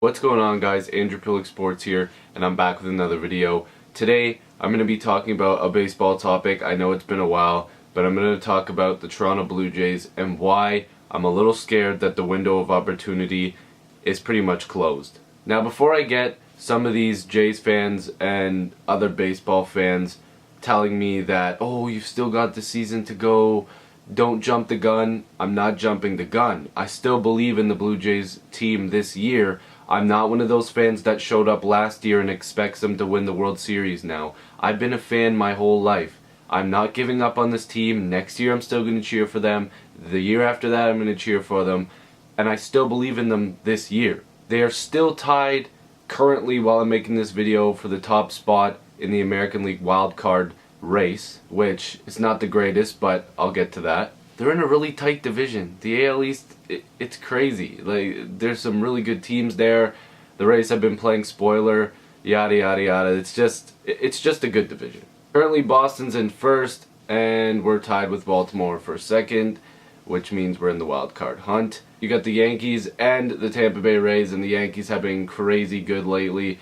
What's going on, guys? Andrew Piluk Sports here, and I'm back with another video. Today I'm going to be talking about a baseball topic. I know it's been a while, but I'm going to talk about the Toronto Blue Jays and why I'm a little scared that the window of opportunity is pretty much closed. Now, before I get some of these Jays fans and other baseball fans telling me that, oh, you've still got the season to go, don't jump the gun, I'm not jumping the gun. I still believe in the Blue Jays team this year. I'm not one of those fans that showed up last year and expects them to win the World Series now. I've been a fan my whole life. I'm not giving up on this team. Next year I'm still going to cheer for them. The year after that I'm going to cheer for them. And I still believe in them this year. They are still tied currently, while I'm making this video, for the top spot in the American League wildcard race, which is not the greatest, but I'll get to that. They're in a really tight division. The AL East, it's crazy. Like, there's some really good teams there. The Rays have been playing spoiler, yada yada yada. It's just a good division. Currently Boston's in first, and we're tied with Baltimore for second, which means we're in the wild card hunt. You got the Yankees and the Tampa Bay Rays, and the Yankees have been crazy good lately.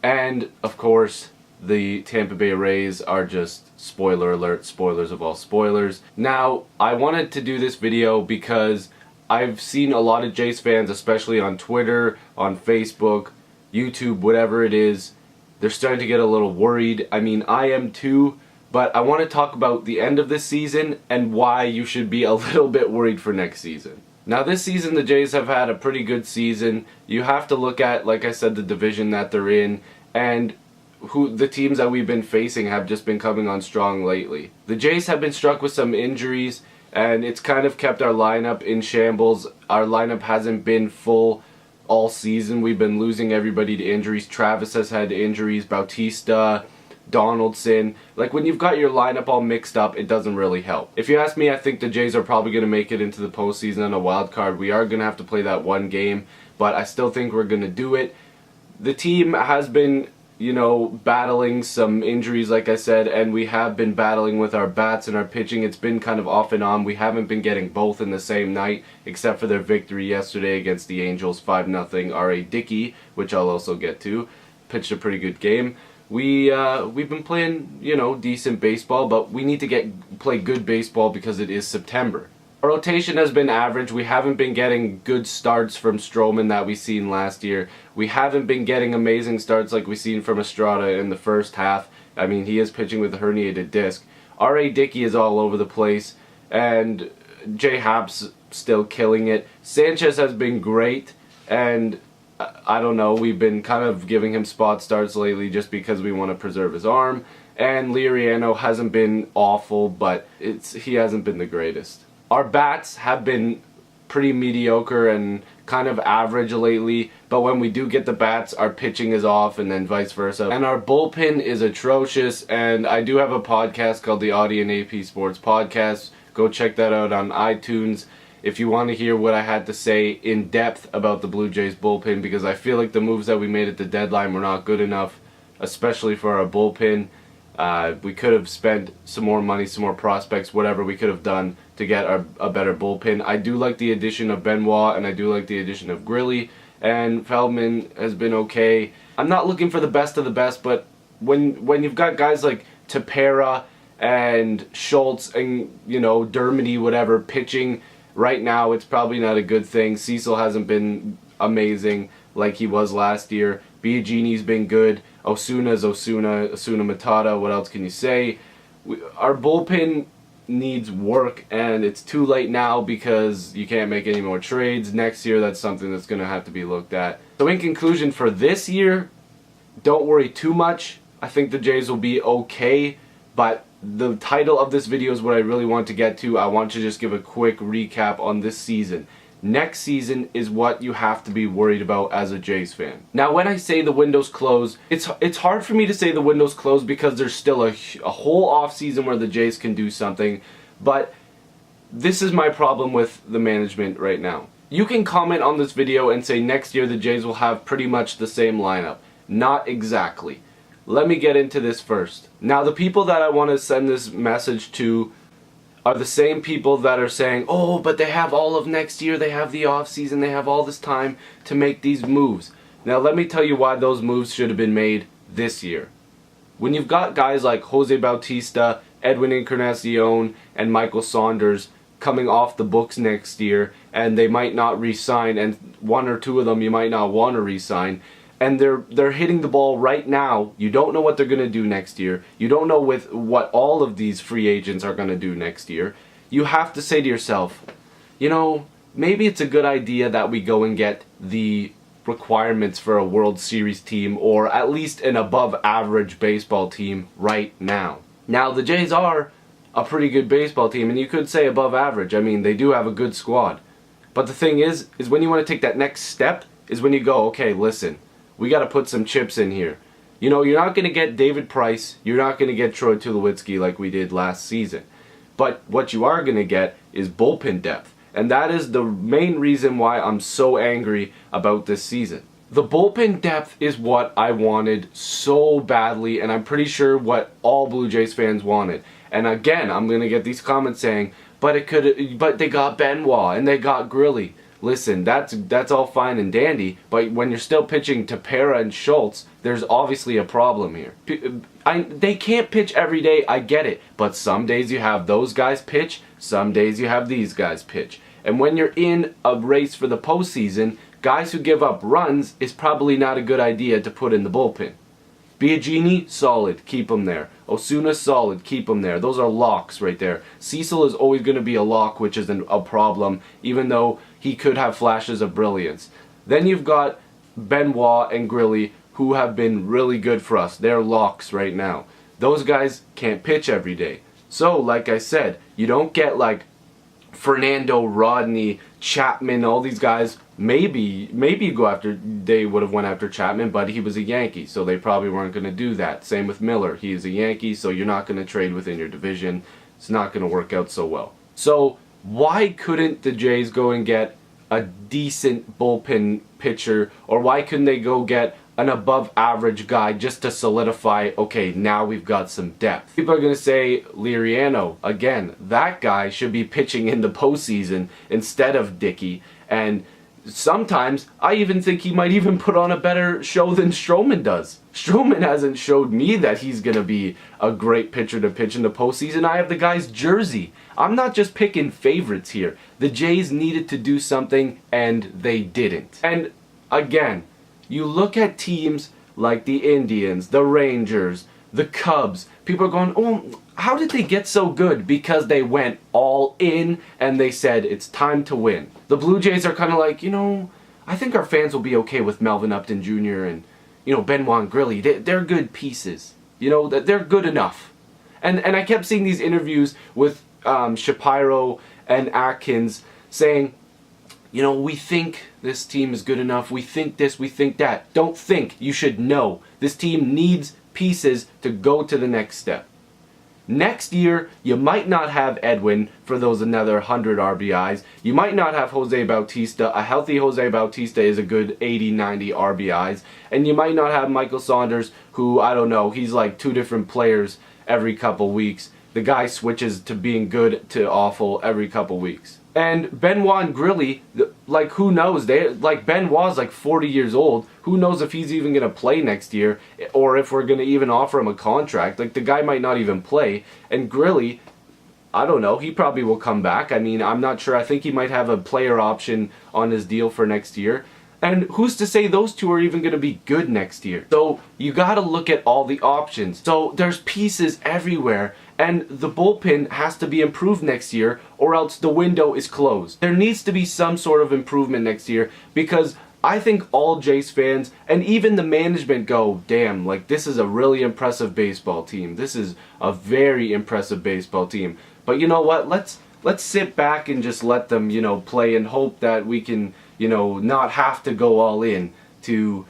And of course, the Tampa Bay Rays are just, spoiler alert, spoilers of all spoilers. Now, I wanted to do this video because I've seen a lot of Jays fans, especially on Twitter, on Facebook, YouTube, whatever it is, they're starting to get a little worried. I mean, I am too, but I want to talk about the end of this season and why you should be a little bit worried for next season. Now, this season the Jays have had a pretty good season. You have to look at, like I said, the division that they're in, and who the teams that we've been facing have just been coming on strong lately. The Jays have been struck with some injuries, and it's kind of kept our lineup in shambles. Our lineup hasn't been full all season. We've been losing everybody to injuries. Travis has had injuries, Bautista, Donaldson. Like, when you've got your lineup all mixed up, it doesn't really help. If you ask me, I think the Jays are probably going to make it into the postseason on a wild card. We are going to have to play that one game, but I still think we're going to do it. The team has been, battling some injuries, like I said, and we have been battling with our bats and our pitching. It's been kind of off and on. We haven't been getting both in the same night, except for their victory yesterday against the Angels, 5-0. R.A. Dickey, which I'll also get to, pitched a pretty good game. We've been playing, decent baseball, but we need to play good baseball because it is September. Our rotation has been average. We haven't been getting good starts from Stroman that we seen last year. We haven't been getting amazing starts like we seen from Estrada in the first half. I mean, he is pitching with a herniated disc. R.A. Dickey is all over the place, and J. Happ's still killing it. Sanchez has been great, and I don't know, we've been kind of giving him spot starts lately just because we want to preserve his arm. And Liriano hasn't been awful, but he hasn't been the greatest. Our bats have been pretty mediocre and kind of average lately, but when we do get the bats, our pitching is off, and then vice versa. And our bullpen is atrocious, and I do have a podcast called the Audi and AP Sports Podcast. Go check that out on iTunes if you want to hear what I had to say in depth about the Blue Jays bullpen, because I feel like the moves that we made at the deadline were not good enough, especially for our bullpen. We could have spent some more money, some more prospects, whatever we could have done to get a better bullpen. I do like the addition of Benoit, and I do like the addition of Grilly, and Feldman has been okay. I'm not looking for the best of the best, but when you've got guys like Tepera and Schultz and, Dermody, whatever, pitching right now, it's probably not a good thing. Cecil hasn't been amazing like he was last year. Biagini's been good. Osuna's Osuna Matata. What else can you say? Our bullpen needs work, and it's too late now because you can't make any more trades. Next year, that's something that's going to have to be looked at. So in conclusion, for this year, don't worry too much. I think the Jays will be okay, but the title of this video is what I really want to get to. I want to just give a quick recap on this season. Next season is what you have to be worried about as a Jays fan. Now, when I say the window's closed, it's hard for me to say the window's closed because there's still a whole off season where the Jays can do something, but this is my problem with the management right now. You can comment on this video and say next year the Jays will have pretty much the same lineup. Not exactly. Let me get into this first. Now, the people that I want to send this message to are the same people that are saying, oh, but they have all of next year, they have the off season, they have all this time to make these moves. Now let me tell you why those moves should have been made this year. When you've got guys like Jose Bautista, Edwin Encarnacion, and Michael Saunders coming off the books next year, and they might not re-sign, and one or two of them you might not want to re-sign, and they're hitting the ball right now. You don't know what they're going to do next year. You don't know with what all of these free agents are going to do next year. You have to say to yourself, you know, maybe it's a good idea that we go and get the requirements for a World Series team, or at least an above average baseball team right now. Now the Jays are a pretty good baseball team, and you could say above average. I mean, they do have a good squad. But the thing is when you want to take that next step is when you go, okay, listen, we got to put some chips in here. You know, you're not going to get David Price, you're not going to get Troy Tulowitzki like we did last season. But what you are going to get is bullpen depth. And that is the main reason why I'm so angry about this season. The bullpen depth is what I wanted so badly, and I'm pretty sure what all Blue Jays fans wanted. And again, I'm going to get these comments saying, but they got Benoit and they got Grilly. Listen, that's all fine and dandy, but when you're still pitching Tepera and Schultz, there's obviously a problem here. They can't pitch every day, I get it, but some days you have those guys pitch, some days you have these guys pitch. And when you're in a race for the postseason, guys who give up runs is probably not a good idea to put in the bullpen. Biagini, solid, keep him there. Osuna, solid, keep him there. Those are locks right there. Cecil is always going to be a lock, which isn't a problem, even though he could have flashes of brilliance. Then you've got Benoit and Grilly, who have been really good for us. They're locks right now. Those guys can't pitch every day. So, like I said, you don't get like Fernando, Rodney, Chapman, all these guys. Maybe you go after, they would have went after Chapman, but he was a Yankee, so they probably weren't going to do that. Same with Miller. He is a Yankee, so you're not going to trade within your division. It's not going to work out so well. So why couldn't the Jays go and get a decent bullpen pitcher, or why couldn't they go get an above average guy just to solidify, okay, now we've got some depth? People are going to say Liriano. Again, that guy should be pitching in the postseason instead of Dickey, and sometimes I even think he might even put on a better show than Stroman does. Stroman hasn't showed me that he's going to be a great pitcher to pitch in the postseason. I have the guy's jersey. I'm not just picking favorites here. The Jays needed to do something, and they didn't. And again, you look at teams like the Indians, the Rangers, the Cubs. People are going, oh, how did they get so good? Because they went all in and they said it's time to win. The Blue Jays are kind of like, you know, I think our fans will be okay with Melvin Upton Jr. and, you know, Benoit and Grilly. They're good pieces. You know, they're good enough. And I kept seeing these interviews with Shapiro and Atkins saying, you know, we think this team is good enough. We think this, we think that. Don't think. You should know. This team needs pieces to go to the next step. Next year, you might not have Edwin for those another 100 RBIs. You might not have Jose Bautista. A healthy Jose Bautista is a good 80, 90 RBIs. And you might not have Michael Saunders, who, I don't know, he's like two different players every couple weeks. The guy switches to being good to awful every couple weeks. And Benoit and Grilly, like, who knows? Benoit's like 40 years old. Who knows if he's even going to play next year, or if we're going to even offer him a contract. Like, the guy might not even play. And Grilly, I don't know, he probably will come back. I mean, I'm not sure. I think he might have a player option on his deal for next year. And who's to say those two are even going to be good next year? So you got to look at all the options. So there's pieces everywhere. And the bullpen has to be improved next year, or else the window is closed. There needs to be some sort of improvement next year, because I think all Jays fans and even the management go, damn, like, this is a really impressive baseball team. This is a very impressive baseball team. But you know what? Let's sit back and just let them, you know, play, and hope that we can, you know, not have to go all in to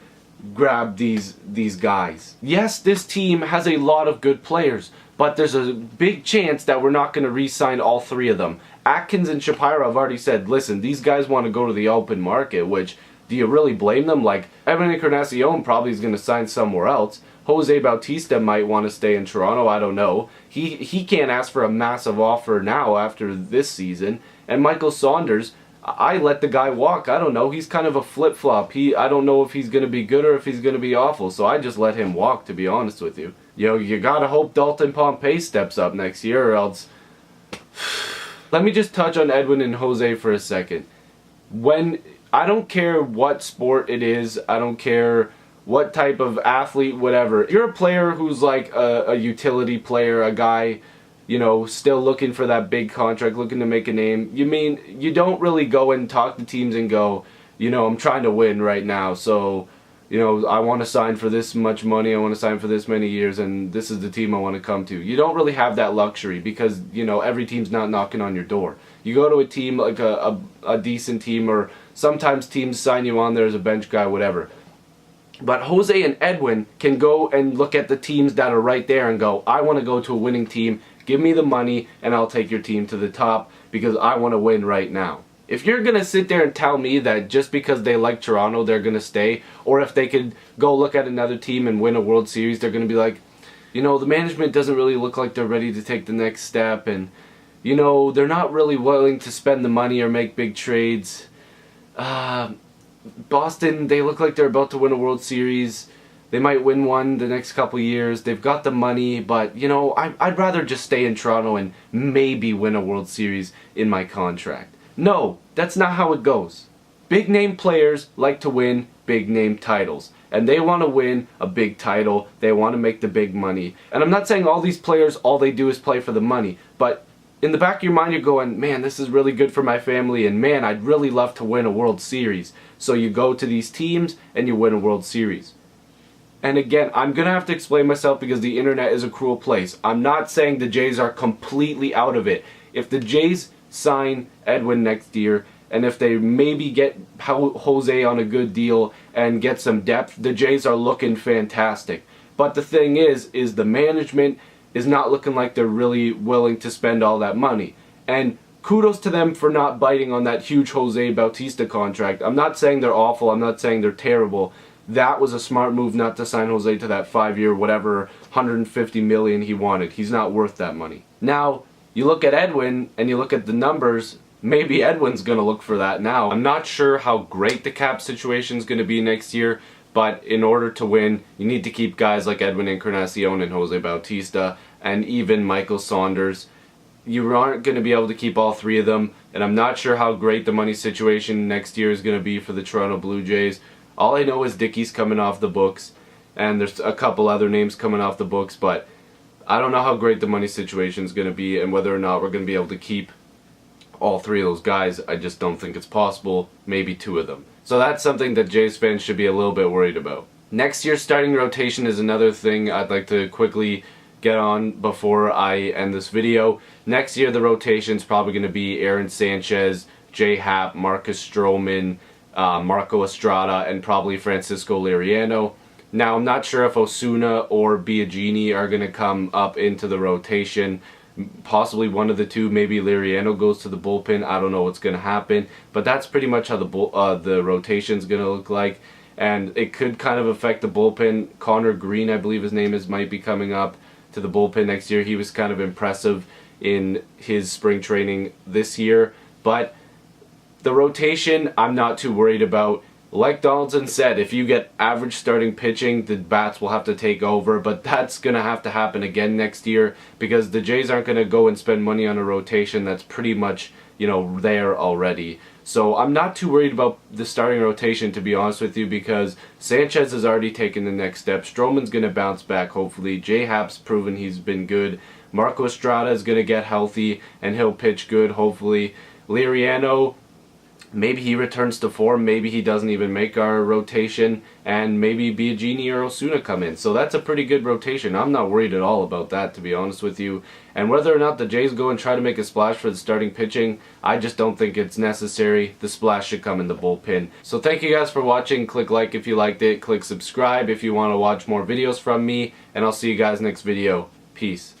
grab these guys. Yes, this team has a lot of good players, but there's a big chance that we're not going to re-sign all three of them. Atkins and Shapiro have already said, listen, these guys want to go to the open market, which, do you really blame them? Like, Edwin Encarnacion probably is going to sign somewhere else. Jose Bautista might want to stay in Toronto, I don't know. He can't ask for a massive offer now after this season. And Michael Saunders, I let the guy walk. I don't know. He's kind of a flip-flop. I don't know if he's going to be good or if he's going to be awful. So I just let him walk, to be honest with you. You got to hope Dalton Pompey steps up next year or else... Let me just touch on Edwin and Jose for a second. I don't care what sport it is. I don't care what type of athlete, whatever. If you're a player who's like a utility player, a guy, still looking for that big contract, looking to make a name, you don't really go and talk to teams and go, I'm trying to win right now, so, I want to sign for this much money, I want to sign for this many years, and this is the team I want to come to. You don't really have that luxury because, every team's not knocking on your door. You go to a team like a decent team, or sometimes teams sign you on there as a bench guy, whatever. But Jose and Edwin can go and look at the teams that are right there and go, I want to go to a winning team, give me the money, and I'll take your team to the top because I want to win right now. If you're going to sit there and tell me that just because they like Toronto, they're going to stay, or if they could go look at another team and win a World Series, they're going to be like, the management doesn't really look like they're ready to take the next step, and, they're not really willing to spend the money or make big trades. Boston, they look like they're about to win a World Series. They might win one the next couple years. They've got the money, but, I'd rather just stay in Toronto and maybe win a World Series in my contract. No, that's not how it goes. Big name players like to win big name titles. And they want to win a big title. They want to make the big money. And I'm not saying all these players, all they do is play for the money. But in the back of your mind, you're going, man, this is really good for my family. And man, I'd really love to win a World Series. So you go to these teams and you win a World Series. And again, I'm going to have to explain myself because the internet is a cruel place. I'm not saying the Jays are completely out of it. If the Jays sign Edwin next year, and if they maybe get Jose on a good deal and get some depth, the Jays are looking fantastic. But the thing is the management is not looking like they're really willing to spend all that money. And kudos to them for not biting on that huge Jose Bautista contract. I'm not saying they're awful, I'm not saying they're terrible. That was a smart move not to sign Jose to that 5-year, whatever, $150 million he wanted. He's not worth that money. Now, you look at Edwin and you look at the numbers, maybe Edwin's going to look for that now. I'm not sure how great the cap situation is going to be next year, but in order to win, you need to keep guys like Edwin Encarnacion and Jose Bautista and even Michael Saunders. You aren't going to be able to keep all three of them, and I'm not sure how great the money situation next year is going to be for the Toronto Blue Jays. All I know is Dickey's coming off the books, and there's a couple other names coming off the books, but I don't know how great the money situation is going to be and whether or not we're going to be able to keep all three of those guys. I just don't think it's possible. Maybe two of them. So that's something that Jays fans should be a little bit worried about. Next year's starting rotation is another thing I'd like to quickly get on before I end this video. Next year the rotation is probably going to be Aaron Sanchez, J. Happ, Marcus Stroman, Marco Estrada, and probably Francisco Liriano. Now, I'm not sure if Osuna or Biagini are going to come up into the rotation. Possibly one of the two, maybe Liriano goes to the bullpen. I don't know what's going to happen. But that's pretty much how the rotation's going to look like. And it could kind of affect the bullpen. Connor Green, I believe his name is, might be coming up to the bullpen next year. He was kind of impressive in his spring training this year. But the rotation, I'm not too worried about. Like Donaldson said, if you get average starting pitching, the bats will have to take over, but that's going to have to happen again next year because the Jays aren't going to go and spend money on a rotation that's pretty much, there already. So I'm not too worried about the starting rotation, to be honest with you, because Sanchez has already taken the next step. Stroman's going to bounce back, hopefully. J. Happ's proven he's been good. Marco Estrada is going to get healthy, and he'll pitch good, hopefully. Liriano, maybe he returns to form, maybe he doesn't even make our rotation, and maybe Biagini or Osuna come in. So that's a pretty good rotation. I'm not worried at all about that, to be honest with you. And whether or not the Jays go and try to make a splash for the starting pitching, I just don't think it's necessary. The splash should come in the bullpen. So thank you guys for watching. Click like if you liked it. Click subscribe if you want to watch more videos from me. And I'll see you guys next video. Peace.